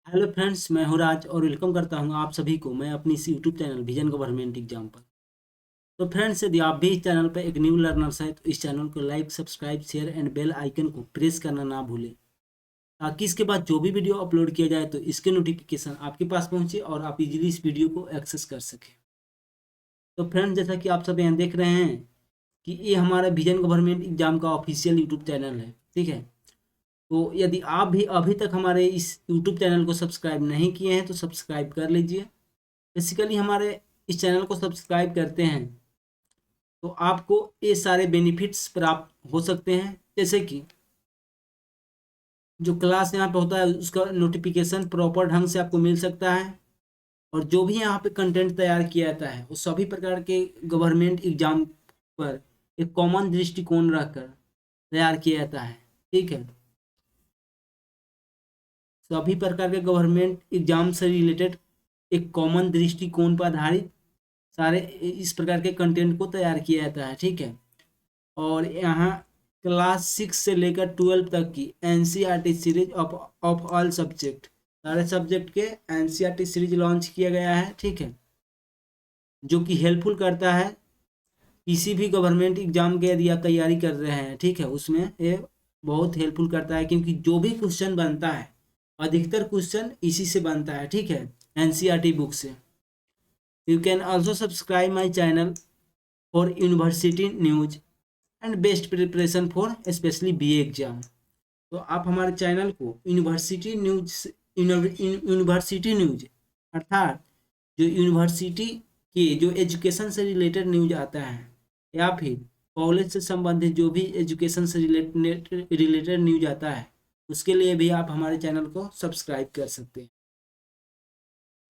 Hello friends, मैं हूं राज और वेलकम करता हूं आप सभी को मैं अपनी इस YouTube channel vision government exam पर। तो फ्रेंड्स, यदि आप भी इस चैनल पर एक न्यू लर्नर्स हैं तो इस चैनल को like, subscribe, share and bell icon को प्रेस करना ना भूलें, ताकि इसके बाद जो भी वीडियो अपलोड किया जाए तो इसके नोटिफिकेशन आपके पास पहुंचे और आप इजीली इस वीडियो को एक्सेस कर सकें। तो फ्रेंड्स, जैसा कि आप सब यहाँ देख रहे हैं कि ये हमारा विजन गवर्नमेंट एग्जाम का ऑफिशियल यूट्यूब चैनल है, ठीक है। तो यदि आप भी अभी तक हमारे इस यूट्यूब चैनल को सब्सक्राइब नहीं किए हैं तो सब्सक्राइब कर लीजिए। बेसिकली हमारे इस चैनल को सब्सक्राइब करते हैं तो आपको ये सारे बेनिफिट्स प्राप्त हो सकते हैं, जैसे कि जो क्लास यहाँ पे होता है उसका नोटिफिकेशन प्रॉपर ढंग से आपको मिल सकता है, और जो भी यहाँ पे कंटेंट तैयार किया जाता है वो सभी प्रकार के गवर्नमेंट एग्जाम पर एक कॉमन दृष्टिकोण रखकर तैयार किया जाता है, ठीक है। सभी प्रकार के गवर्नमेंट एग्जाम से रिलेटेड एक कॉमन दृष्टिकोण पर आधारित सारे इस प्रकार के कंटेंट को तैयार किया जाता है, ठीक है। और यहाँ क्लास 6 से लेकर 12 तक की NCERT series of all subject, सारे सब्जेक्ट के एनसीईआरटी सीरीज लॉन्च किया गया है, ठीक है। जो कि हेल्पफुल करता है किसी भी गवर्नमेंट एग्जाम के यदि आप तैयारी कर रहे हैं, ठीक है, उसमें ये बहुत हेल्पफुल करता है, क्योंकि जो भी क्वेश्चन बनता है अधिकतर क्वेश्चन इसी से बनता है, ठीक है, एनसीईआरटी बुक से। You can also subscribe my channel for university news and best preparation for specially BA exam. तो आप हमारे चैनल को यूनिवर्सिटी न्यूज अर्थात जो यूनिवर्सिटी के जो एजुकेशन से रिलेटेड न्यूज आता है या फिर कॉलेज से संबंधित जो भी एजुकेशन से रिलेटेड न्यूज आता है उसके लिए भी आप हमारे चैनल को सब्सक्राइब कर सकते हैं।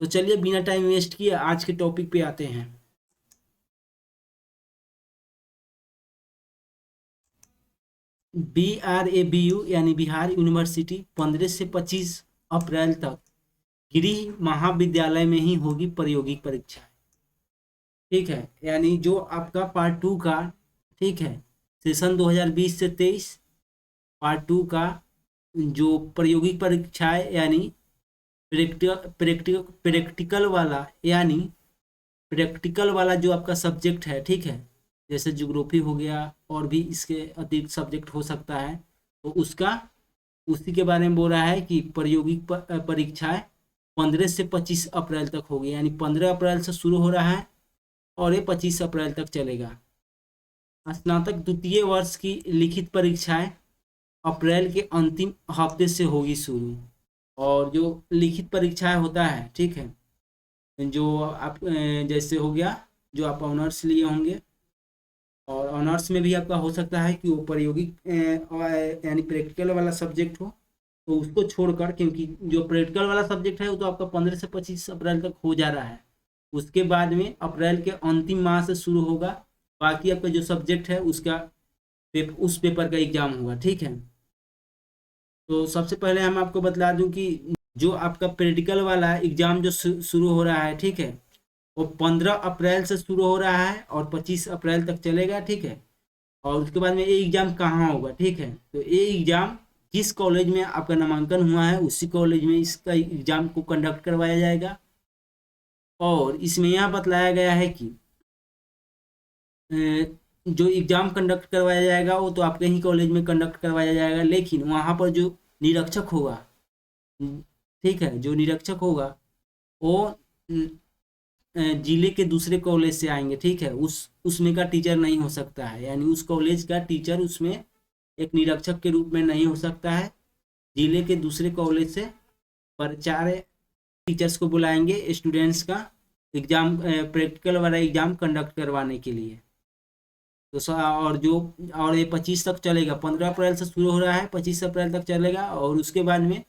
तो चलिए बिना टाइम वेस्ट किए आज के टॉपिक पे आते हैं। BRABU यानी बिहार यूनिवर्सिटी 15 से 25 अप्रैल तक गृह महाविद्यालय में ही होगी प्रायोगिक परीक्षा, ठीक है। यानी जो आपका पार्ट 2 का, ठीक है, सेशन 2020 से 23 पार्ट 2 का जो प्रायोगिक परीक्षाएं यानी प्रैक्टिकल वाला, यानी प्रैक्टिकल वाला जो आपका सब्जेक्ट है, ठीक है, जैसे ज्योग्राफी हो गया और भी इसके अतिरिक्त सब्जेक्ट हो सकता है, तो उसका उसी के बारे में बोल रहा है कि प्रायोगिक परीक्षाएं 15 से 25 अप्रैल तक होगी, यानी 15 अप्रैल से शुरू हो रहा है और ये 25 अप्रैल तक चलेगा। स्नातक द्वितीय वर्ष की लिखित परीक्षाएं अप्रैल के अंतिम हफ्ते से होगी शुरू। और जो लिखित परीक्षाएं होता है, ठीक है, जो आप जैसे हो गया जो आप ऑनर्स लिए होंगे, और ऑनर्स में भी आपका हो सकता है कि वो प्रायोगिक यानी प्रैक्टिकल वाला सब्जेक्ट हो, तो उसको छोड़कर, क्योंकि जो प्रैक्टिकल वाला सब्जेक्ट है वो तो आपका 15 से 25 अप्रैल तक हो जा रहा है, उसके बाद में अप्रैल के अंतिम माह से शुरू होगा। बाकी आपका जो सब्जेक्ट है उसका उस पेपर का एग्जाम होगा, ठीक है। तो सबसे पहले हम आपको बतला दूं कि जो आपका प्रैक्टिकल वाला एग्जाम जो शुरू हो रहा है, ठीक है, वो 15 अप्रैल से शुरू हो रहा है और 25 अप्रैल तक चलेगा, ठीक है। और उसके बाद में ये एग्ज़ाम कहाँ होगा, ठीक है, तो ये एग्ज़ाम जिस कॉलेज में आपका नामांकन हुआ है उसी कॉलेज में इसका एग्ज़ाम को कंडक्ट करवाया जाएगा। और इसमें यह बतलाया गया है कि जो एग्ज़ाम कंडक्ट करवाया जाएगा वो तो आपके ही कॉलेज में कंडक्ट करवाया जाएगा, लेकिन वहाँ पर जो निरीक्षक होगा, ठीक है, जो निरीक्षक होगा वो जिले के दूसरे कॉलेज से आएंगे, ठीक है, उसमें का टीचर नहीं हो सकता है, यानी उस कॉलेज का टीचर उसमें एक निरीक्षक के रूप में नहीं हो सकता है। जिले के दूसरे कॉलेज से प्राचार्य टीचर्स को बुलाएंगे स्टूडेंट्स का एग्जाम प्रैक्टिकल वाला एग्जाम कंडक्ट करवाने के लिए। तो और ये 25 तक चलेगा, 15 अप्रैल से शुरू हो रहा है, 25 अप्रैल तक चलेगा, और उसके बाद में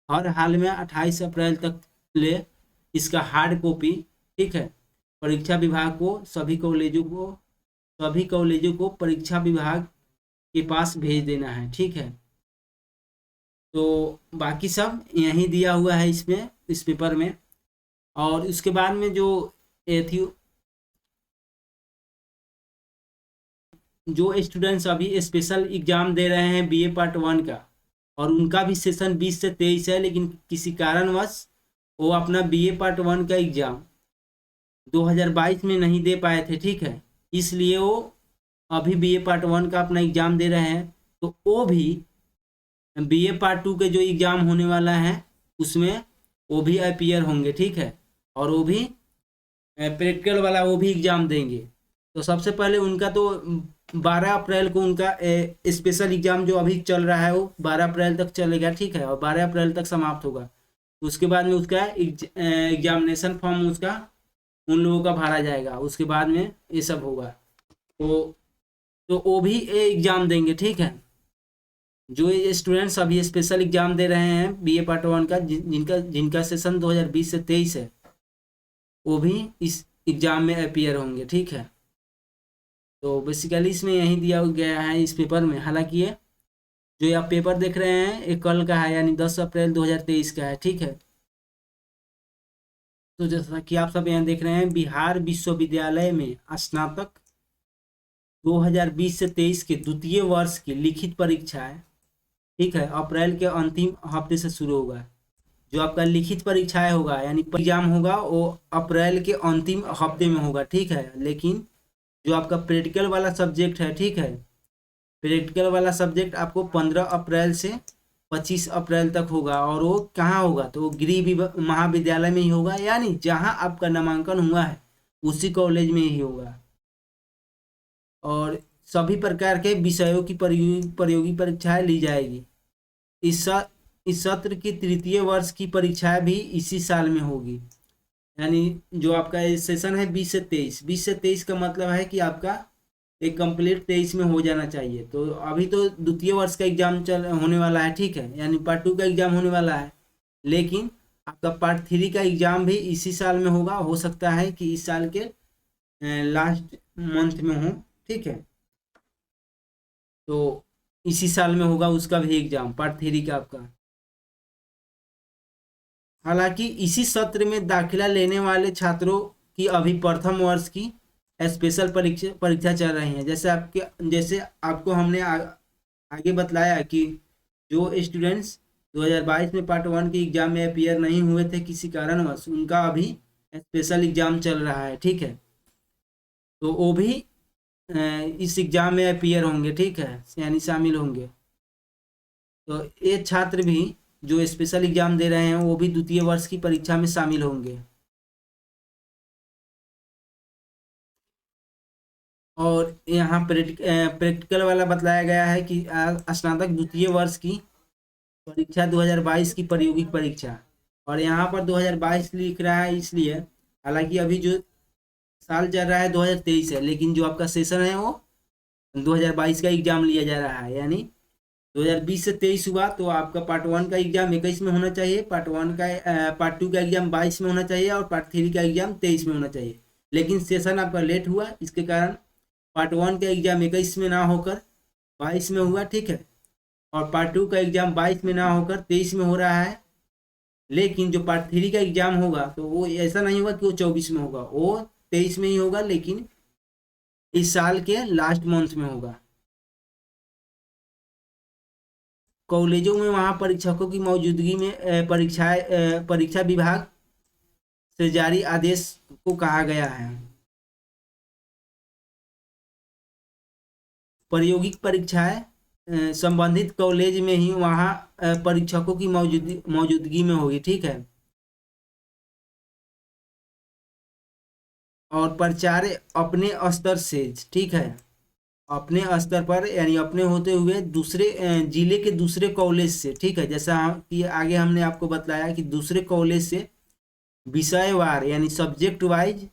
हर हाल में 28 अप्रैल तक ले इसका हार्ड कॉपी, ठीक है, परीक्षा विभाग को सभी कॉलेजों को परीक्षा विभाग के पास भेज देना है, ठीक है। तो बाकी सब यहीं दिया हुआ है इसमें, इस पेपर में। और उसके बाद में जो एथी जो स्टूडेंट्स अभी स्पेशल एग्जाम दे रहे हैं बीए पार्ट 1 का, और उनका भी सेशन 20 से 23 है, लेकिन किसी कारणवश वो अपना बीए पार्ट 1 का एग्जाम 2022 में नहीं दे पाए थे, ठीक है। इसलिए वो अभी बीए पार्ट 1 का अपना एग्जाम दे रहे हैं। तो वो भी बीए पार्ट 2 के जो एग्जाम होने वाला है उसमें वो भी अपीयर होंगे, ठीक है। और वो भी प्रैक्टिकल वाला वो भी एग्जाम देंगे। तो सबसे पहले उनका तो 12 अप्रैल को उनका स्पेशल एग्जाम जो अभी चल रहा है वो 12 अप्रैल तक चलेगा, ठीक है, और 12 अप्रैल तक समाप्त होगा। उसके बाद में उसका एग्जामिनेशन फॉर्म उसका उन लोगों का भरा जाएगा, उसके बाद में ये सब होगा। तो वो भी एग्जाम देंगे, ठीक है। जो ये स्टूडेंट्स अभी स्पेशल एग्जाम दे रहे हैं बीए पार्ट 1 का, जिनका जिनका सेशन 2020 से 23 है, वो भी इस एग्जाम में अपीयर होंगे, ठीक है। तो बेसिकली इसमें यही दिया गया है इस पेपर में। हालांकि ये जो आप पेपर देख रहे हैं ये कल का है, यानी 10 अप्रैल 2023 का है, ठीक है। तो जैसा कि आप सब यहाँ देख रहे हैं, बिहार विश्वविद्यालय में स्नातक 2020 से 23 के द्वितीय वर्ष की लिखित परीक्षाएं, ठीक है, अप्रैल के अंतिम हफ्ते से शुरू होगा। जो आपका लिखित परीक्षाएं होगा यानी एग्जाम होगा वो अप्रैल के अंतिम हफ्ते में होगा, ठीक है। लेकिन जो आपका प्रैक्टिकल वाला सब्जेक्ट है, ठीक है, प्रैक्टिकल वाला सब्जेक्ट आपको 15 अप्रैल से 25 अप्रैल तक होगा। और वो कहाँ होगा, तो वो महाविद्यालय में ही होगा, यानी जहाँ आपका नामांकन हुआ है उसी कॉलेज में ही होगा। और सभी प्रकार के विषयों की प्रतियोगी परीक्षाएं ली जाएगी। इस सत्र की तृतीय वर्ष की परीक्षाएं भी इसी साल में होगी। यानी जो आपका सेशन है 20 से 23 का मतलब है कि आपका एक कंप्लीट 23 में हो जाना चाहिए। तो अभी तो द्वितीय वर्ष का एग्जाम होने वाला है, ठीक है, यानी पार्ट 2 का एग्जाम होने वाला है। लेकिन आपका पार्ट 3 का एग्जाम भी इसी साल में होगा। हो सकता है कि इस साल के लास्ट मंथ में हो, ठीक है। तो इसी साल में होगा उसका भी एग्जाम, पार्ट 3 का आपका। हालांकि इसी सत्र में दाखिला लेने वाले छात्रों की अभी प्रथम वर्ष की स्पेशल परीक्षा चल रही है। जैसे आपको हमने आगे बतलाया कि जो स्टूडेंट्स 2022 में पार्ट 1 के एग्जाम में अपीयर नहीं हुए थे किसी कारणवश, उनका अभी स्पेशल एग्जाम चल रहा है, ठीक है। तो वो भी इस एग्जाम में अपीयर होंगे, ठीक है, यानी शामिल होंगे। तो ये छात्र भी जो स्पेशल एग्जाम दे रहे हैं वो भी द्वितीय वर्ष की परीक्षा में शामिल होंगे। और यहाँ प्रैक्टिकल वाला बतलाया गया है कि स्नातक द्वितीय वर्ष की परीक्षा 2022 की प्रायोगिक परीक्षा। और यहाँ पर 2022 लिख रहा है इसलिए, हालांकि अभी जो साल चल रहा है 2023 है, लेकिन जो आपका सेशन है वो 2022 का एग्जाम लिया जा रहा है। यानी 2020 से 23 हुआ तो आपका पार्ट 1 का एग्जाम 21 में होना चाहिए, पार्ट 2 का एग्जाम 22 में होना चाहिए, और पार्ट 3 का एग्जाम 23 में होना चाहिए। लेकिन सेशन आपका लेट हुआ, इसके कारण पार्ट 1 का एग्जाम 21 में ना होकर 22 में हुआ, ठीक है। और पार्ट 2 का एग्जाम 22 में ना होकर 23 में हो रहा है। लेकिन जो पार्ट 3 का एग्जाम होगा तो वो ऐसा नहीं होगा कि वो 24 में होगा, वो 23 में ही होगा, लेकिन इस साल के लास्ट मंथ में होगा। कॉलेजों में वहाँ परीक्षकों की मौजूदगी में परीक्षा विभाग से जारी आदेश को कहा गया है। प्रायोगिक परीक्षाएं संबंधित कॉलेज में ही वहाँ परीक्षकों की मौजूदगी में होगी, ठीक है। और प्राचार्य अपने स्तर से, ठीक है, अपने स्तर पर यानी अपने होते हुए दूसरे जिले के दूसरे कॉलेज से, ठीक है, जैसा कि आगे हमने आपको बताया कि दूसरे कॉलेज से विषयवार यानी सब्जेक्ट वाइज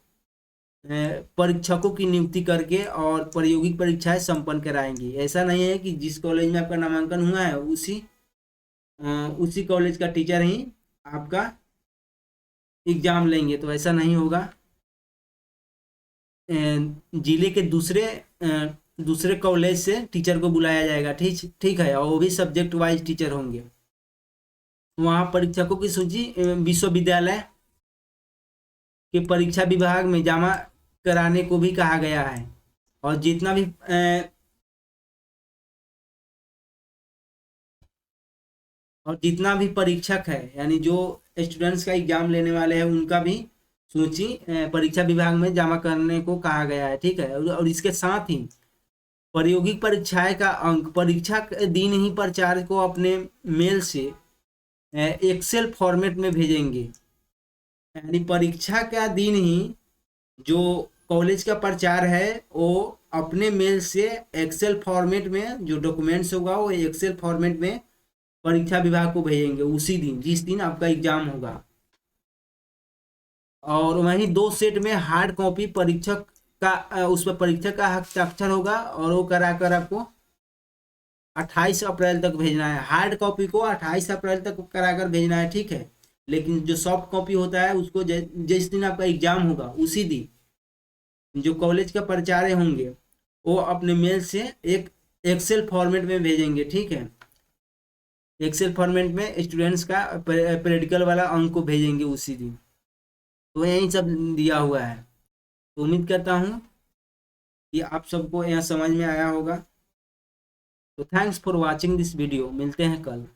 परीक्षकों की नियुक्ति करके और प्रायोगिक परीक्षाएं संपन्न कराएंगी। ऐसा नहीं है कि जिस कॉलेज में आपका नामांकन हुआ है उसी कॉलेज का टीचर ही आपका एग्जाम लेंगे, तो ऐसा नहीं होगा। जिले के दूसरे कॉलेज से टीचर को बुलाया जाएगा, ठीक ठीक है, और वो भी सब्जेक्ट वाइज टीचर होंगे। वहाँ परीक्षकों की सूची विश्वविद्यालय के परीक्षा विभाग में जमा कराने को भी कहा गया है। और जितना भी और जितना भी परीक्षक है यानी जो स्टूडेंट्स का एग्जाम लेने वाले हैं उनका भी सूची परीक्षा विभाग में जमा करने को कहा गया है, ठीक है। और इसके साथ ही प्रायोगिक परीक्षाएं का अंक परीक्षा के दिन ही प्राचार्य को अपने मेल से एक्सेल फॉर्मेट में भेजेंगे। यानी परीक्षा का दिन ही जो कॉलेज का प्रचार है वो अपने मेल से एक्सेल फॉर्मेट में जो डॉक्यूमेंट्स होगा वो एक्सेल फॉर्मेट में परीक्षा विभाग को भेजेंगे उसी दिन जिस दिन आपका एग्जाम होगा। और वहीं 2 सेट में हार्ड कॉपी परीक्षक का उस पर परीक्षक का हस्ताक्षर होगा और वो कराकर आपको 28 अप्रैल तक भेजना है। हार्ड कॉपी को 28 अप्रैल तक कराकर भेजना है, ठीक है। लेकिन जो सॉफ्ट कॉपी होता है उसको जिस दिन आपका एग्जाम होगा उसी दिन जो कॉलेज का प्राचार्य होंगे वो अपने मेल से एक एक्सेल फॉर्मेट में भेजेंगे, ठीक है। एक्सेल फॉर्मेट में स्टूडेंट्स का प्रैक्टिकल वाला अंक को भेजेंगे उसी दिन। तो यही सब दिया हुआ है। तो उम्मीद करता हूँ कि आप सबको यहाँ समझ में आया होगा। तो thanks for watching this video. मिलते हैं कल।